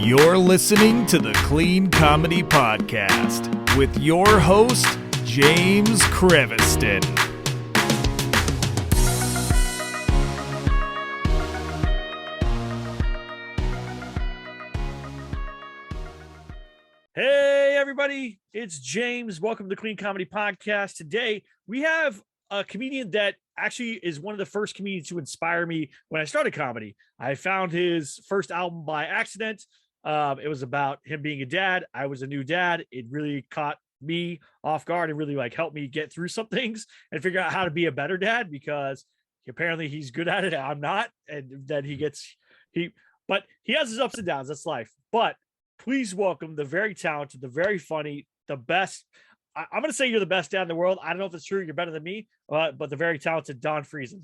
You're listening to the Clean Comedy Podcast with your host, James Creviston. Hey, everybody, it's James. Welcome to the Clean Comedy Podcast. Today, we have a comedian that actually is one of the first comedians to inspire me when I started comedy. I found his first album by accident. It was about him being a dad. I was a new dad. It really caught me off guard and really helped me get through some things and figure out how to be a better dad, because apparently he's good at it. I'm not. And then but he has his ups and downs. That's life. But please welcome the very talented, the very funny, the best. I'm going to say you're the best dad in the world. I don't know if it's true. You're better than me, but the very talented Don Friesen.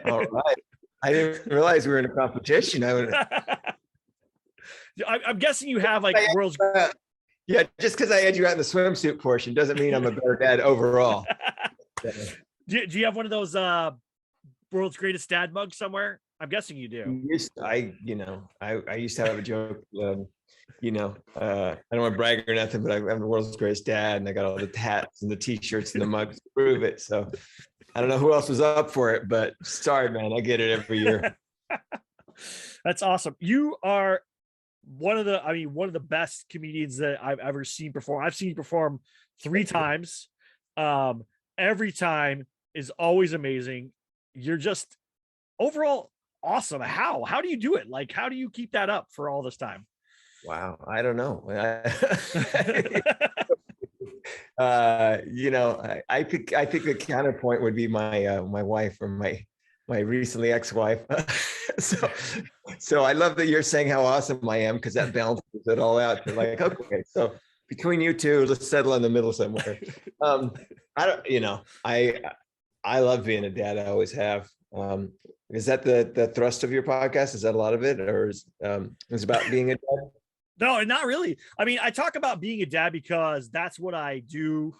All right. I didn't realize we were in a competition. I'm guessing you have world's. Yeah, just because I had you out in the swimsuit portion doesn't mean I'm a better dad overall. Do you have one of those world's greatest dad mugs somewhere? I'm guessing you do. I used to have a joke. I don't want to brag or nothing, but I'm the world's greatest dad, and I got all the hats and the T-shirts and the mugs to prove it. So I don't know who else was up for it, but sorry, man, I get it every year. That's awesome. You are one of the best comedians that I've ever seen perform. I've seen you perform 3 times. Every time is always amazing. You're just overall awesome. How do you do it? How do you keep that up for all this time? Wow, I don't know. I think the counterpoint would be my wife, or my recently ex-wife. So I love that you're saying how awesome I am, because that balances it all out. You're okay, so between you two, let's settle in the middle somewhere. I love being a dad. I always have. Is that the thrust of your podcast? Is that a lot of it, or is it about being a dad? No, not really. I talk about being a dad because that's what I do.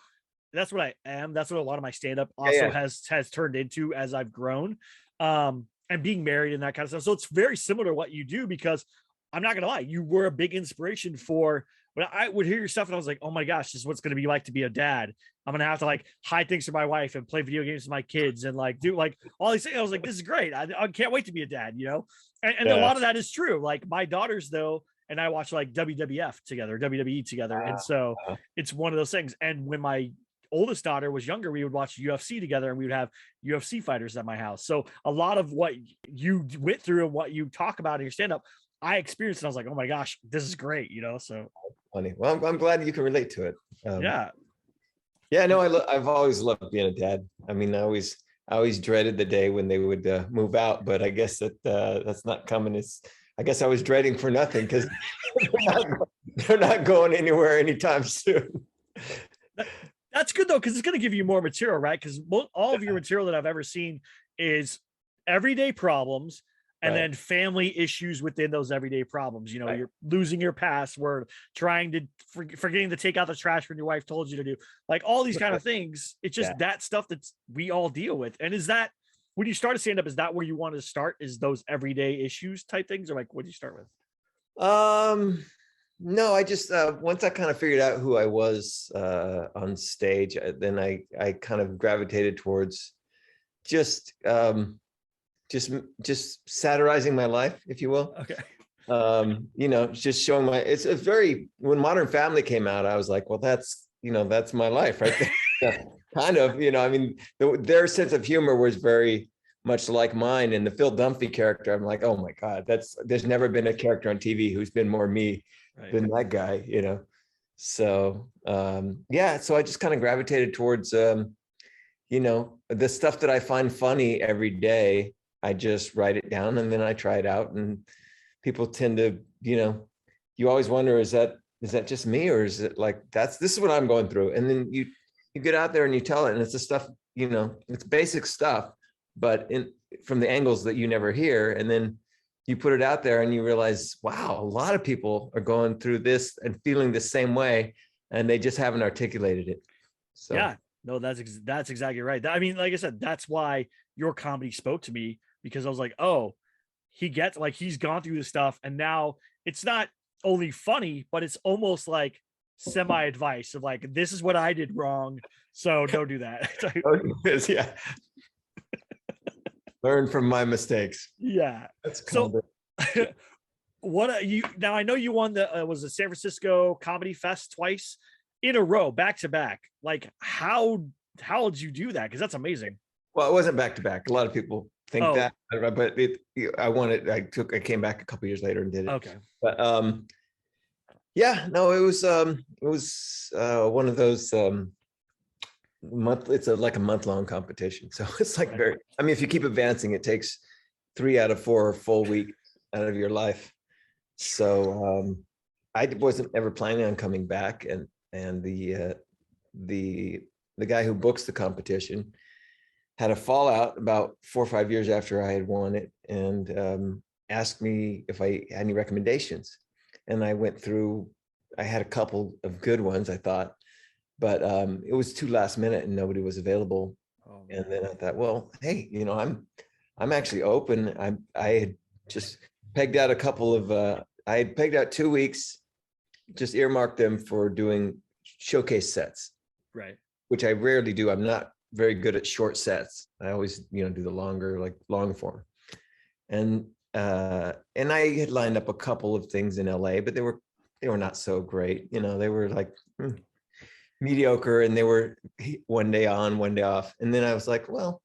That's what I am. That's what a lot of my stand-up also has turned into as I've grown, and being married and that kind of stuff. So it's very similar to what you do, because I'm not going to lie, you were a big inspiration for when I would hear your stuff and I was like, oh my gosh, this is what's going to be like to be a dad. I'm going to have to hide things from my wife and play video games with my kids and do all these things. I was like, this is great. I can't wait to be a dad, and a lot of that is true. My daughters though, and I watch WWF together, WWE together. And so it's one of those things. And when my oldest daughter was younger, we would watch UFC together, and we would have UFC fighters at my house. So a lot of what you went through and what you talk about in your stand-up, I experienced, and I was like, oh my gosh, this is great, so. Funny. Well, I'm glad you can relate to it. No, I've always loved being a dad. I always dreaded the day when they would move out, but I guess that's not coming. I guess I was dreading for nothing, because they're not going anywhere anytime soon. That's good though, because it's going to give you more material, right? Because all of your material that I've ever seen is everyday problems, and then family issues within those everyday problems. You're losing your password, trying to forgetting to take out the trash when your wife told you to do, all these kind of things. It's just that stuff that we all deal with. And is that when you started stand up, is that where you wanted to start? Is those everyday issues type things, or what do you start with? No, I just once I kind of figured out who I was on stage, then I kind of gravitated towards just satirizing my life, if you will. Okay. Just showing it's a very, when Modern Family came out, I was like, well, that's my life right there. Kind of, their sense of humor was very much like mine. And the Phil Dunphy character, I'm like, oh my God, there's never been a character on TV who's been more me than that guy, So, so I just kind of gravitated towards, the stuff that I find funny every day. I just write it down, and then I try it out, and people tend to, you always wonder, is that just me, or is it this is what I'm going through? And then you get out there and you tell it, and it's the stuff, it's basic stuff, but from the angles that you never hear. And then you put it out there and you realize, wow, a lot of people are going through this and feeling the same way, and they just haven't articulated it. So yeah, no, that's exactly right. Like I said, that's why your comedy spoke to me, because I was like, oh, he's gone through this stuff, and now it's not only funny, but it's almost like semi advice of like, this is what I did wrong, so don't do that. Yeah. Learn from my mistakes. Yeah. That's so what you now? I know you won the was the San Francisco Comedy Fest twice in a row, back to back. Like how did you do that? Because that's amazing. Well, it wasn't back to back. A lot of people think that, but I won it. I came back a couple years later and did it. Okay. But yeah, no, it was one of those it's like a month-long competition. So it's like I mean, if you keep advancing, it takes 3 out of 4 full weeks out of your life. So I wasn't ever planning on coming back, and the guy who books the competition had a fallout about 4 or 5 years after I had won it, and asked me if I had any recommendations. And I went through, I had a couple of good ones, I thought, but it was too last minute and nobody was available. And then I thought, well, hey, I'm actually open. I had just pegged out a couple of, I had pegged out 2 weeks, just earmarked them for doing showcase sets. Right. Which I rarely do. I'm not very good at short sets. I always, do the longer, like long form. And I had lined up a couple of things in LA, but they were not so great. They were like mediocre, and they were one day on, one day off. And then I was like, well,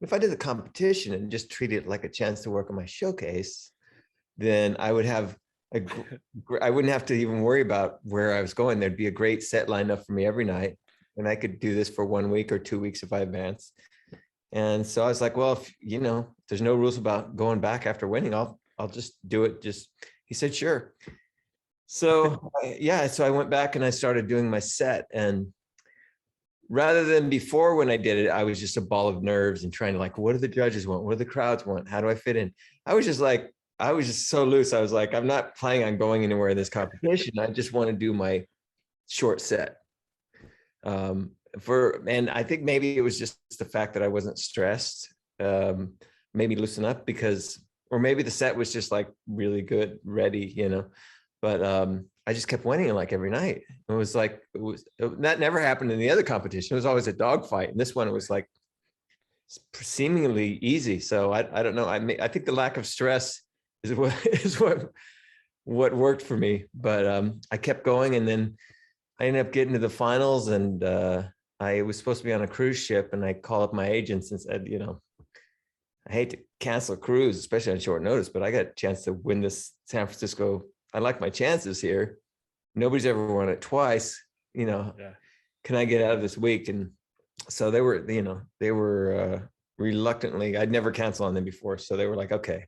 if I did the competition and just treat it like a chance to work on my showcase, then I would have I wouldn't have to even worry about where I was going. There'd be a great set lined up for me every night, and I could do this for 1 week or 2 weeks if I advance. And so I was like, well, if there's no rules about going back after winning, I'll just do it. He said, sure. So yeah, so I went back and I started doing my set, and rather than before when I did it, I was just a ball of nerves and trying to like, what do the judges want? What do the crowds want? How do I fit in? I was just so loose. I was like, I'm not planning on going anywhere in this competition. I just want to do my short set. And I think maybe it was just the fact that I wasn't stressed, maybe loosen up or maybe the set was just like really good, ready, but I just kept winning like every night. That never happened in the other competition. It was always a dogfight. And this one, it was like seemingly easy. So I don't know. I think the lack of stress is what worked for me, but I kept going, and then I ended up getting to the finals, and I was supposed to be on a cruise ship, and I called up my agents and said, I hate to cancel a cruise, especially on short notice, but I got a chance to win this San Francisco. I like my chances here. Nobody's ever won it twice. Can I get out of this week? And so they were reluctantly, I'd never canceled on them before. So they were like, okay,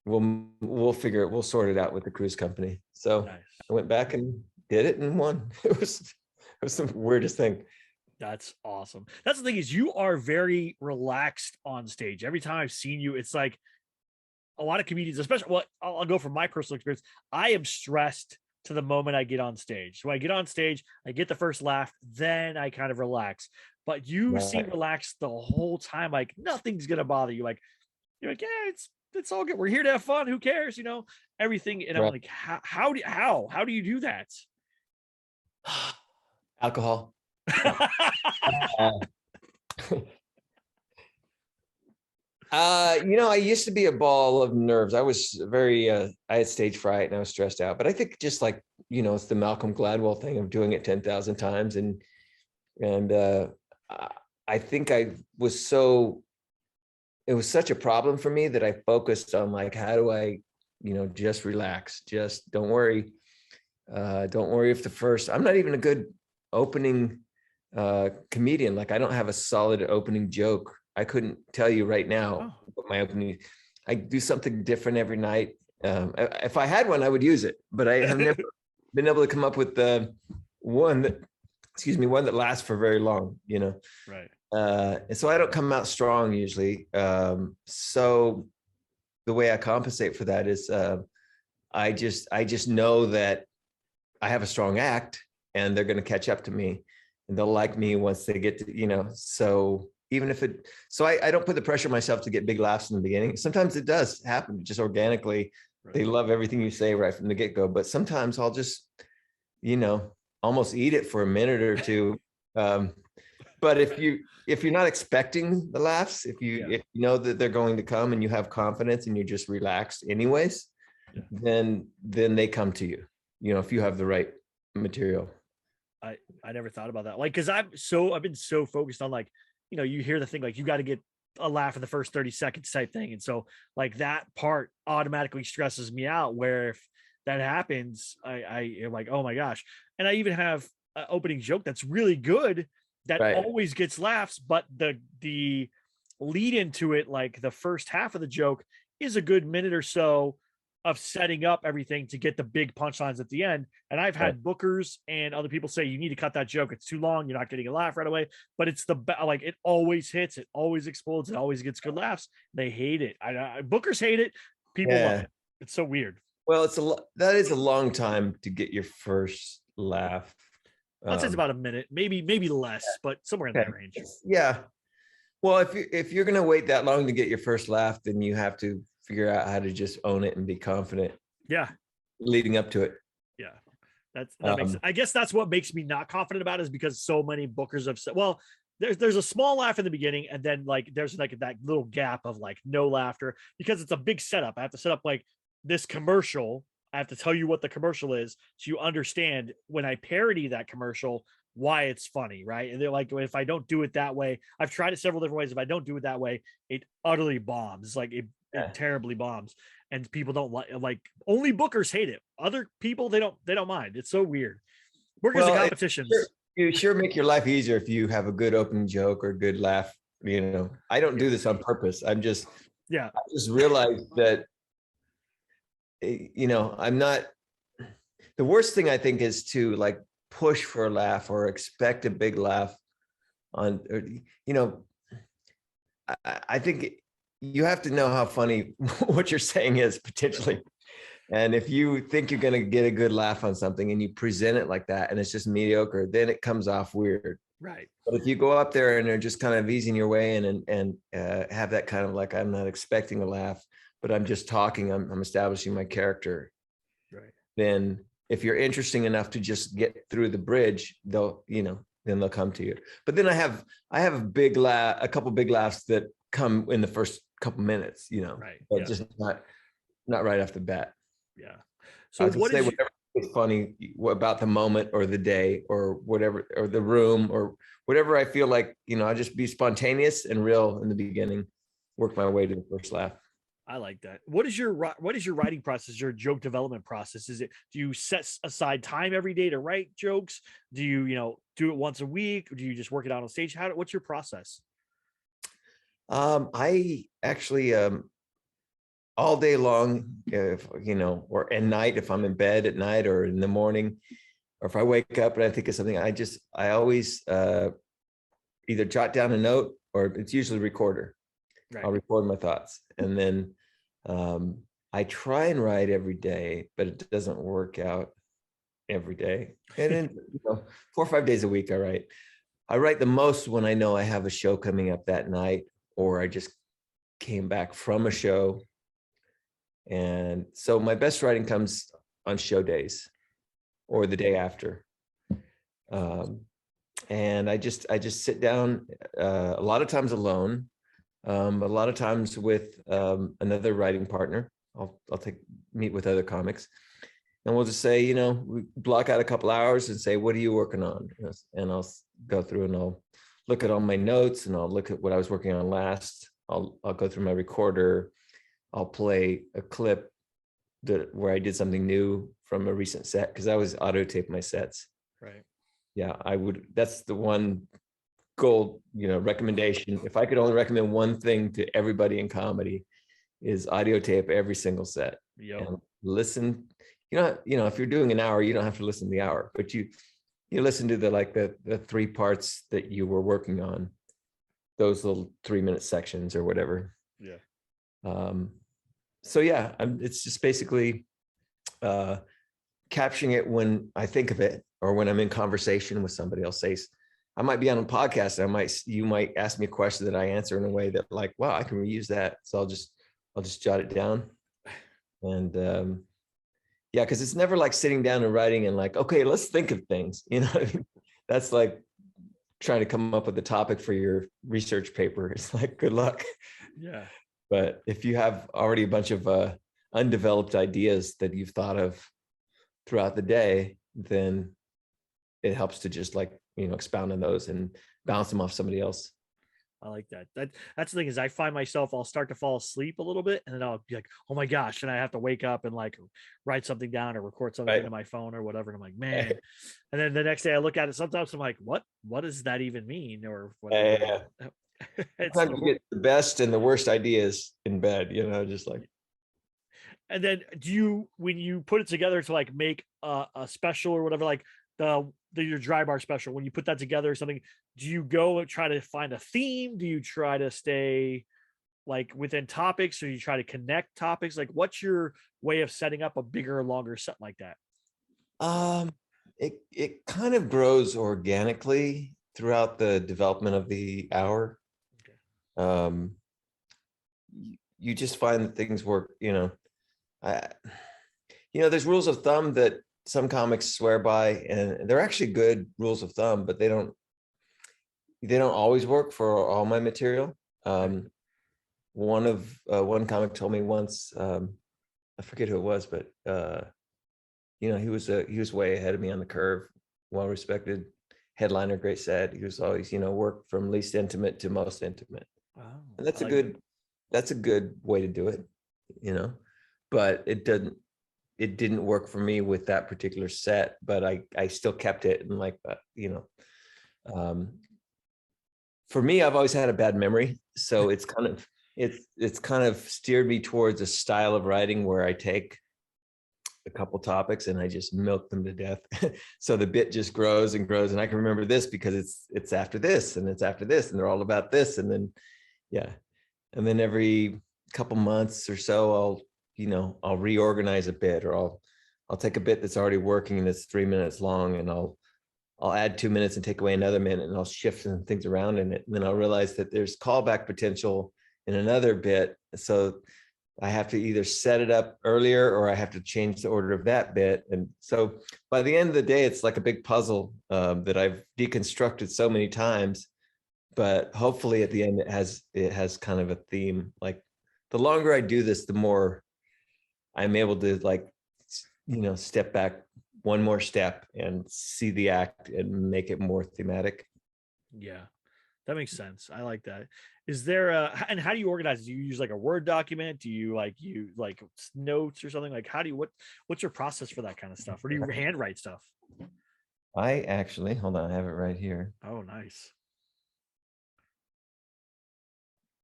we'll figure it. We'll sort it out with the cruise company. So nice. I went back and did it and won. It was the weirdest thing. That's awesome. That's the thing, is you are very relaxed on stage. Every time I've seen you, it's like a lot of comedians, especially, well, I'll go from my personal experience. I am stressed to the moment I get on stage. So I get on stage, I get the first laugh, then I kind of relax. But you seem relaxed the whole time. Like nothing's going to bother you. Like, you're like, yeah, it's all good. We're here to have fun. Who cares? Everything. And I'm like, how do you do that? Alcohol. I used to be a ball of nerves. I was I had stage fright and I was stressed out, but I think just like, it's the Malcolm Gladwell thing of doing it 10,000 times. And I think it was such a problem for me that I focused on like, how do I, just relax, just don't worry. Don't worry if I'm not even a good opening comedian. Like I don't have a solid opening joke. I couldn't tell you right now what my opening. I do something different every night. If I had one, I would use it, but I have never been able to come up with one that lasts for very long. Right. And so I don't come out strong usually. So the way I compensate for that is I just know that I have a strong act, and they're going to catch up to me, and they'll like me once they get to, so even if it, so I don't put the pressure on myself to get big laughs in the beginning. Sometimes it does happen just organically. Right. They love everything you say right from the get-go, but sometimes I'll just, almost eat it for a minute or two. But if you're not expecting the laughs, if you know that they're going to come and you have confidence and you're just relaxed anyways, then they come to you, if you have the right material. I never thought about that. Like, cause I've been so focused on like, you hear the thing, like you got to get a laugh in the first 30 seconds type thing. And so like that part automatically stresses me out, where if that happens, I am like, oh my gosh. And I even have an opening joke that's really good that always gets laughs, but the lead into it, like the first half of the joke, is a good minute or so of setting up everything to get the big punchlines at the end. And I've had bookers and other people say, you need to cut that joke, it's too long, you're not getting a laugh right away. But it's like it always hits, it always explodes, it always gets good laughs. They hate it. Bookers hate it, people love it. It's so weird. Well, that is a long time to get your first laugh. I'd say it's about a minute, maybe less, but somewhere in that range. Yeah. Well, if you're gonna wait that long to get your first laugh, then you have to figure out how to just own it and be confident. Yeah. Leading up to it. Yeah. That makes I guess that's what makes me not confident about it, is because so many bookers have said, well, there's a small laugh in the beginning, and then like there's like that little gap of like no laughter, because it's a big setup. I have to set up like this commercial. I have to tell you what the commercial is, so you understand when I parody that commercial why it's funny, right? And they're like, if I don't do it that way, I've tried it several different ways. If I don't do it that way, it utterly bombs. Like it terribly bombs, and people don't like. Only bookers hate it. Other people, they don't mind. It's so weird. Bookers and competitions. You sure make your life easier if you have a good opening joke or a good laugh. I don't do this on purpose. I just realized that. I'm not, the worst thing I think is to like push for a laugh or expect a big laugh I think you have to know how funny what you're saying is potentially. And if you think you're going to get a good laugh on something and you present it like that and it's just mediocre, then it comes off weird. Right. But if you go up there and they're just kind of easing your way in and have that kind of like, I'm not expecting a laugh, but I'm just talking, I'm establishing my character. Right. Then if you're interesting enough to just get through the bridge, then they'll come to you. But then I have a couple big laughs that come in the first couple minutes, right. But just not right off the bat. Yeah. So whatever is funny about the moment or the day or whatever, or the room or whatever I feel like, I'll just be spontaneous and real in the beginning, work my way to the first laugh. I like that. What is your writing process, your joke development process? Do you set aside time every day to write jokes? Do you, do it once a week? Or do you just work it out on stage? What's your process? I actually, all day long, or at night, if I'm in bed at night or in the morning, or if I wake up and I think of something, I always either jot down a note, or it's usually a recorder. Right. I'll record my thoughts. And then I try and write every day, but it doesn't work out every day. And then 4 or 5 days a week, I write. I write the most when I know I have a show coming up that night, or I just came back from a show. And so my best writing comes on show days or the day after. And I just sit down a lot of times alone. A lot of times with another writing partner. I'll meet with other comics, and we'll just say, we block out a couple hours and say, what are you working on? And I'll go through and I'll look at all my notes and I'll look at what I was working on last. I'll go through my recorder. I'll play a clip where I did something new from a recent set, because I always auto tape my sets. Right. Yeah, I would. That's the one gold, recommendation. If I could only recommend one thing to everybody in comedy, is audio tape every single set. And listen. If you're doing an hour, you don't have to listen to the hour, but you listen to the 3 parts that you were working on, those little 3-minute sections or whatever. Yeah. So yeah, it's just basically capturing it when I think of it, or when I'm in conversation with somebody. I might be on a podcast and you might ask me a question that I answer in a way that like, wow, I can reuse that. So I'll just jot it down. And yeah, because it's never like sitting down and writing and like, okay, let's think of things. You know what I mean? That's like trying to come up with a topic for your research paper. It's like, good luck. Yeah. But if you have already a bunch of undeveloped ideas that you've thought of throughout the day, then it helps to just like, expound on those and bounce them off somebody else. I like that. That's the thing is I find myself, I'll start to fall asleep a little bit and then I'll be like, oh my gosh. And I have to wake up and like write something down or record something Right. into my phone or whatever. And I'm like, man. And then the next day I look at it. Sometimes I'm like, what does that even mean? Or whatever. Sometimes you get the best and the worst ideas in bed, just like. And then when you put it together to like make a special or whatever, like your dry bar special, when you put that together or something, do you go and try to find a theme? Do you try to stay like within topics, or you try to connect topics? Like, what's your way of setting up a bigger, longer set like that? It kind of grows organically throughout the development of the hour. Okay. You just find that things work, there's rules of thumb that some comics swear by, and they're actually good rules of thumb, but they don't always work for all my material. One comic told me once, I forget who it was, but he was way ahead of me on the curve, well-respected headliner, great set. He was always, work from least intimate to most intimate. Wow. And that's a good way to do it, but it didn't work for me with that particular set, but I still kept it. And like, for me, I've always had a bad memory. So it's kind of steered me towards a style of writing where I take a couple topics and I just milk them to death. So the bit just grows and grows, and I can remember this because it's after this and it's after this, and they're all about this. And then, yeah. And then every couple months or so, I'll reorganize a bit, or I'll take a bit that's already working and it's 3 minutes long, and I'll add 2 minutes and take away another minute, and I'll shift some things around in it. And then I'll realize that there's callback potential in another bit. So I have to either set it up earlier or I have to change the order of that bit. And so by the end of the day, it's like a big puzzle that I've deconstructed so many times, but hopefully at the end, it has kind of a theme. Like the longer I do this, the more I'm able to like, step back one more step and see the act and make it more thematic. Yeah, that makes sense. I like that. Is there and how do you organize? Do you use like a Word document? Do you use notes or something? Like what's your process for that kind of stuff? Or do you handwrite stuff? I actually, hold on, I have it right here. Oh, nice.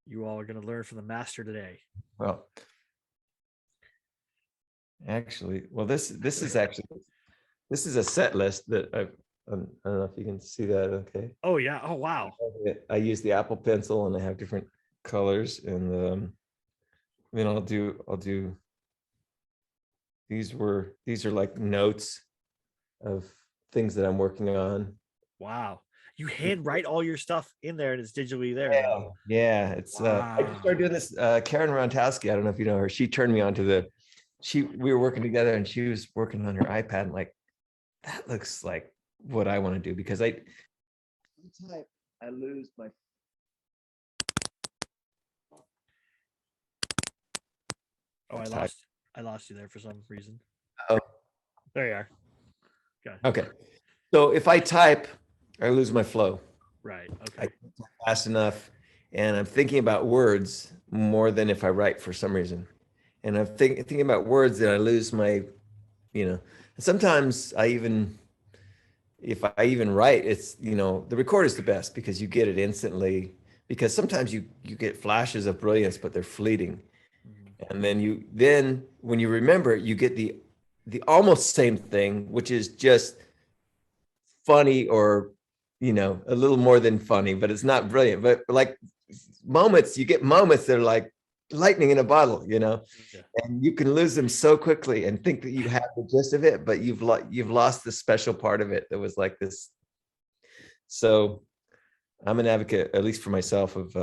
You all are going to learn from the master today. Well, actually, this is a set list that I don't know if you can see that. Okay. Oh yeah. Oh wow. I use the Apple Pencil, and I have different colors, and then I'll do. These are like notes of things that I'm working on. Wow. You handwrite all your stuff in there and it's digitally there. Yeah. It's I just started doing this. Karen Rontowski, I don't know if you know her. She turned me on to we were working together, and she was working on her iPad, and like, that looks like what I want to do, because I lose my. Oh, I lost you there for some reason. Oh, there you are. Okay. So if I type, I lose my flow. Right. Okay. I type fast enough, and I'm thinking about words more than if I write for some reason. And I'm thinking about words that I lose my, sometimes if I even write, it's, the record is the best because you get it instantly, because sometimes you get flashes of brilliance, but they're fleeting. Mm-hmm. And then when you remember it, you get the almost same thing, which is just funny, or, a little more than funny, but it's not brilliant. But like you get moments that are like lightning in a bottle, yeah. And you can lose them so quickly and think that you have the gist of it, but you've lost the special part of it that was like this. So I'm an advocate, at least for myself, of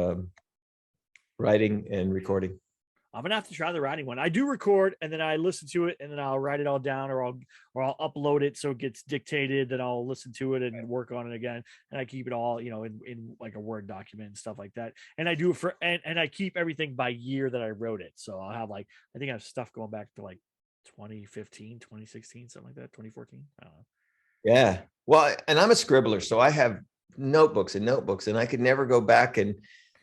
writing and recording. I'm gonna have to try the writing one. I do record and then I listen to it and then I'll write it all down, or I'll upload it so it gets dictated. Then I'll listen to it and work on it again. And I keep it all, in like a Word document and stuff like that. And I do it and I keep everything by year that I wrote it. So I'll have I think I have stuff going back to 2015, 2016, something like that, 2014. I don't know. Yeah. Well, and I'm a scribbler, so I have notebooks and notebooks, and I could never go back and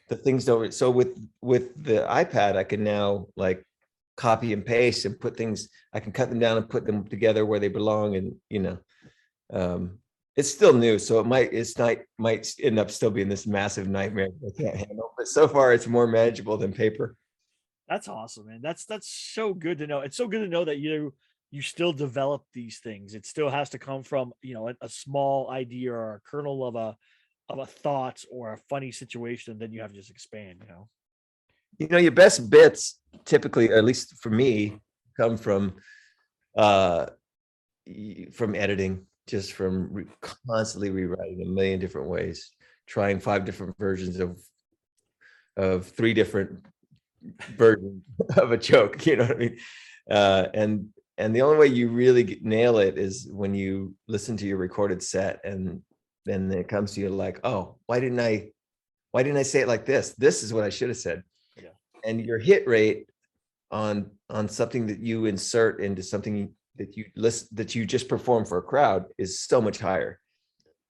the things don't. So with the iPad, I can now copy and paste and put things. I can cut them down and put them together where they belong, and it's still new, so it might end up still being this massive nightmare I can't handle. But so far, it's more manageable than paper. That's awesome, man. That's so good to know. It's so good to know that you still develop these things. It still has to come from a small idea or a kernel of a thought or a funny situation, and then you have to just expand. Your best bits typically, or at least for me, come from editing, just from constantly rewriting a million different ways, trying 5 different versions of 3 different versions of a joke. You know what I mean? And the only way you really nail it is when you listen to your recorded set, and then it comes to you oh, why didn't I say it like this? This is what I should have said. Yeah. And your hit rate on something that you insert into something that you just perform for a crowd is so much higher,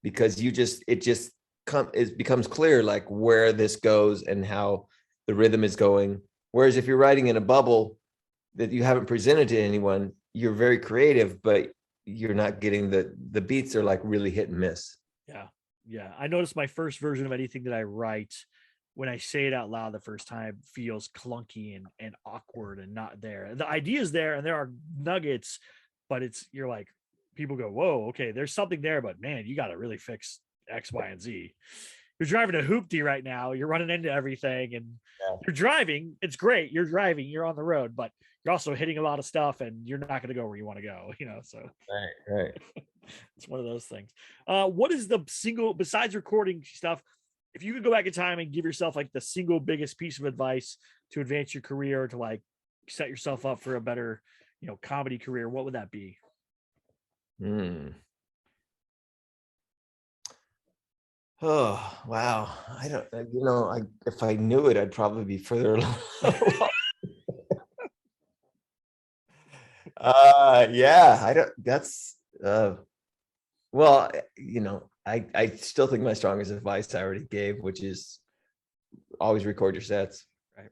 because it becomes clear where this goes and how the rhythm is going. Whereas if you're writing in a bubble that you haven't presented to anyone, you're very creative, but you're not getting the beats are really hit and miss. Yeah. I noticed my first version of anything that I write, when I say it out loud the first time, feels clunky and awkward and not there. The idea is there and there are nuggets, but people go, whoa, okay, there's something there, but man, you got to really fix X, Y, and Z. You're driving a hoopty right now. You're running into everything, and you're driving. It's great. You're driving. You're on the road, but you're also hitting a lot of stuff, and you're not going to go where you want to go. So Right. it's one of those things. What is the single, besides recording stuff, if you could go back in time and give yourself the single biggest piece of advice to advance your career, to set yourself up for a better, comedy career, what would that be? Oh, wow. I don't, if I knew it, I'd probably be further along. Yeah, I don't, that's, well, I still think my strongest advice I already gave, which is always record your sets. Right.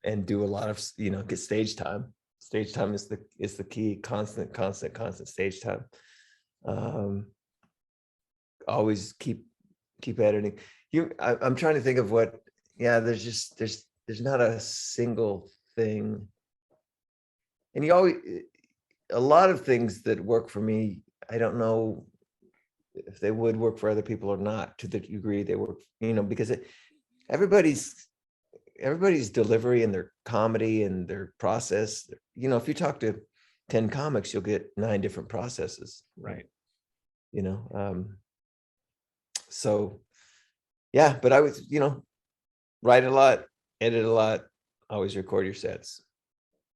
And do a lot of, get stage time. Stage time is the key. Constant stage time. Always keep editing. I'm trying to think of what. Yeah, there's not a single thing. And a lot of things that work for me, I don't know if they would work for other people or not, to the degree they work, because everybody's delivery and their comedy and their process, if you talk to 10 comics, you'll get 9 different processes. Right. So yeah, but I was, write a lot, edit a lot, always record your sets.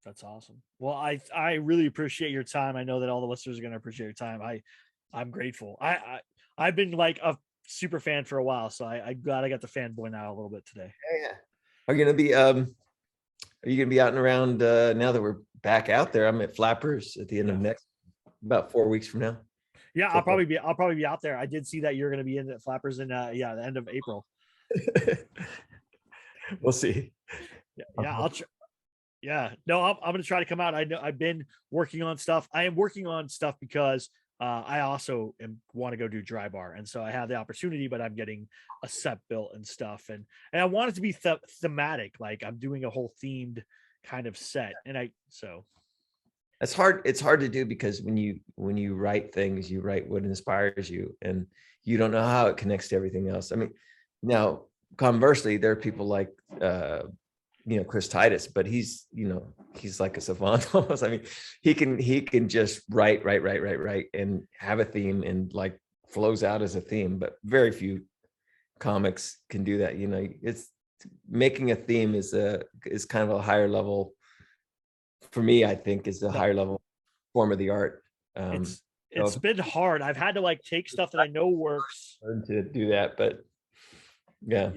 That's awesome. Well, I really appreciate your time. I know that all the listeners are going to appreciate your time. I'm grateful. I've been a super fan for a while, so I'm glad I got the fanboy now a little bit today. Yeah. Are you gonna be out and around now that we're back out there? I'm at Flappers at the end of about 4 weeks from now. Yeah, I'll probably be out there. I did see that you're going to be in at Flappers in the end of April. We'll see. Yeah, no, I'm going to try to come out. I know I've been working on stuff. I am working on stuff because I also want to go do dry bar, and so I have the opportunity, but I'm getting a set built and stuff, and I want it to be thematic. I'm doing a whole themed kind of set, and so. It's hard to do, because when you write things, you write what inspires you, and you don't know how it connects to everything else. I mean, now conversely, there are people like Chris Titus, but he's like a savant almost. I mean, he can just write and have a theme and flows out as a theme, but very few comics can do that. It's making a theme is kind of a higher level for me. I think is a No, higher level form of the art. it's been hard. I've had to like take stuff that I know works to do that, but yeah.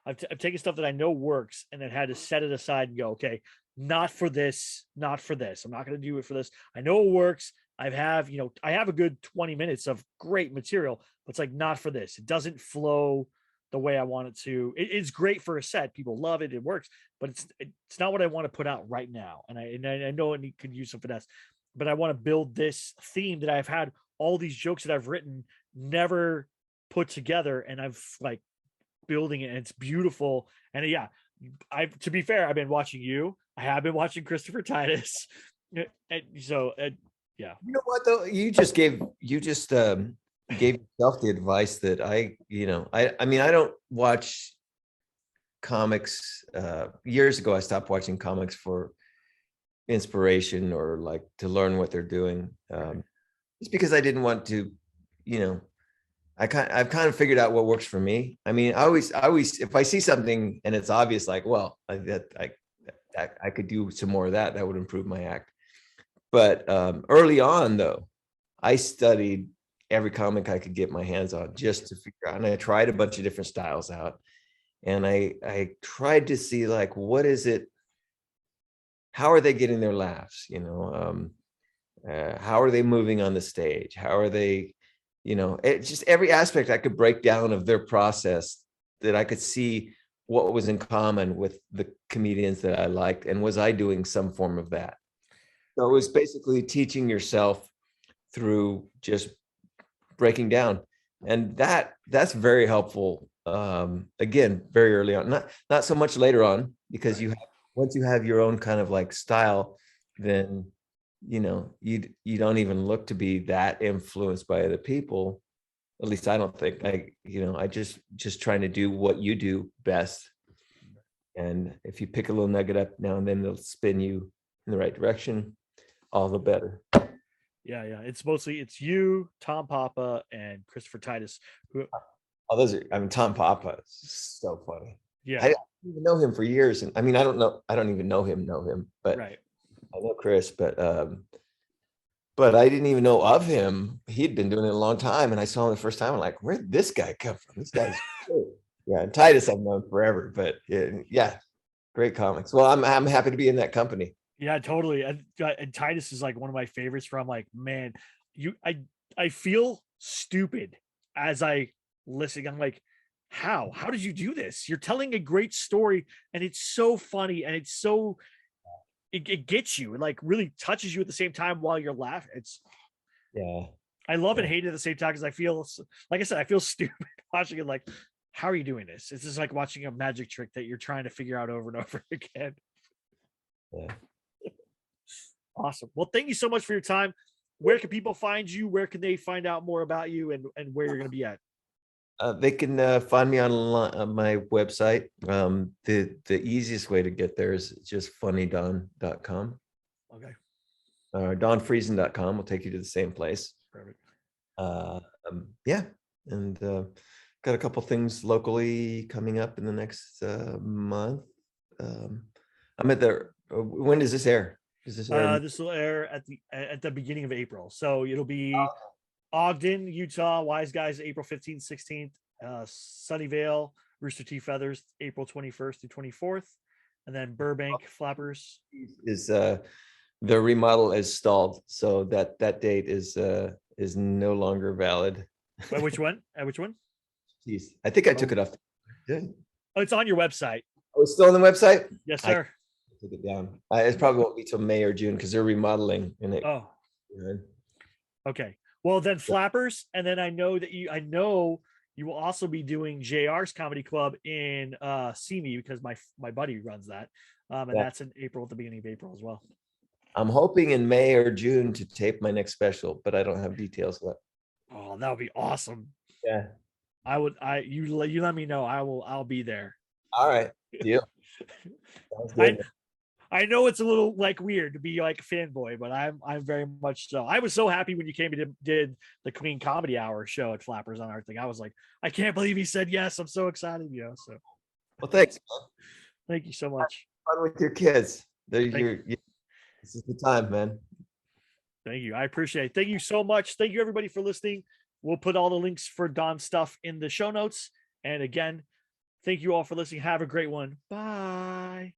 I've taken stuff that I know works and then had to set it aside and go, okay, not for this, not for this. I'm not going to do it for this. I know it works. I have a good 20 minutes of great material, but it's like not for this. It doesn't flow the way I want it to. It's great for a set. People love it. It works, but it's not what I want to put out right now. And I know it could use some finesse, but I want to build this theme that I've had all these jokes that I've written never put together, and I've like building it, and it's beautiful. And yeah, to be fair, I've been watching you. I have been watching Christopher Titus. And so yeah. You know what though? You just gave yourself the advice that I mean, I don't watch comics. Years ago, I stopped watching comics for inspiration or like to learn what they're doing. It's because I didn't want to, I've kind of figured out what works for me. I mean, I always, if I see something and it's obvious, like, well, I could do some more of that. That would improve my act. But early on, though, I studied every comic I could get my hands on just to figure out. And I tried a bunch of different styles out. And I tried to see, like, what is it? How are they getting their laughs? How are they moving on the stage? How are they, it's just every aspect I could break down of their process, that I could see what was in common with the comedians that I liked. And was I doing some form of that? So it was basically teaching yourself through just breaking down. And that's very helpful. Again, very early on, not so much later on, because once you have your own kind of like style, then, you don't even look to be that influenced by other people. At least I don't think. I just trying to do what you do best. And if you pick a little nugget up now and then, it'll spin you in the right direction, all the better. Yeah. It's you, Tom Papa, and Christopher Titus. Tom Papa is so funny. Yeah. I didn't even know him for years. And I mean, I don't even know him, but right. I know Chris, but I didn't even know of him. He'd been doing it a long time. And I saw him the first time. I'm like, where'd this guy come from? This guy's cool. Yeah. And Titus I've known forever, but yeah, great comics. Well, I'm happy to be in that company. Yeah, totally. And Titus is like one of my favorites. From like, man, I feel stupid as I listen. I'm like, how did you do this? You're telling a great story, and it's so funny, and it's so it gets you. It like really touches you at the same time while you're laughing. I love and hate it at the same time, because I feel, like I said, I feel stupid watching it. Like, how are you doing this? It's just like watching a magic trick that you're trying to figure out over and over again. Yeah. Awesome. Well, thank you so much for your time. Where can people find you? Where can they find out more about you and where you're going to be at? They can find me on my website. The easiest way to get there is just funnydon.com. Okay. Donfriesen.com will take you to the same place. Perfect. Yeah. And got a couple things locally coming up in the next month. I'm at when does this air? This will air at the beginning of April. So it'll be Ogden, Utah, Wise Guys, April 15th, 16th, Sunnyvale, Rooster Teeth Feathers, April 21st through 24th, and then Burbank Flappers. Is the remodel is stalled, so that date is no longer valid. At which one? Jeez, I think I took it off. Oh, it's on your website. Oh, it's still on the website? Yes, sir. I took it down. It probably won't be till May or June because they're remodeling. Okay. Well, then Flappers, and then I know you will also be doing JR's Comedy Club in Simi, because my buddy runs that, and that's in April, at the beginning of April as well. I'm hoping in May or June to tape my next special, but I don't have details yet. Oh, that would be awesome. Yeah, you let me know. I'll be there. All right. Yeah. I know it's a little like weird to be like a fanboy, but I'm very much so. I was so happy when you came and did the Queen Comedy Hour show at Flappers on Our Thing. I was like, I can't believe he said yes. I'm so excited, So Well, thanks, man. thank you so much. Fun with your kids. This is the time, man. Thank you. I appreciate it. Thank you so much. Thank you everybody for listening. We'll put all the links for Don's stuff in the show notes. And again, thank you all for listening. Have a great one. Bye.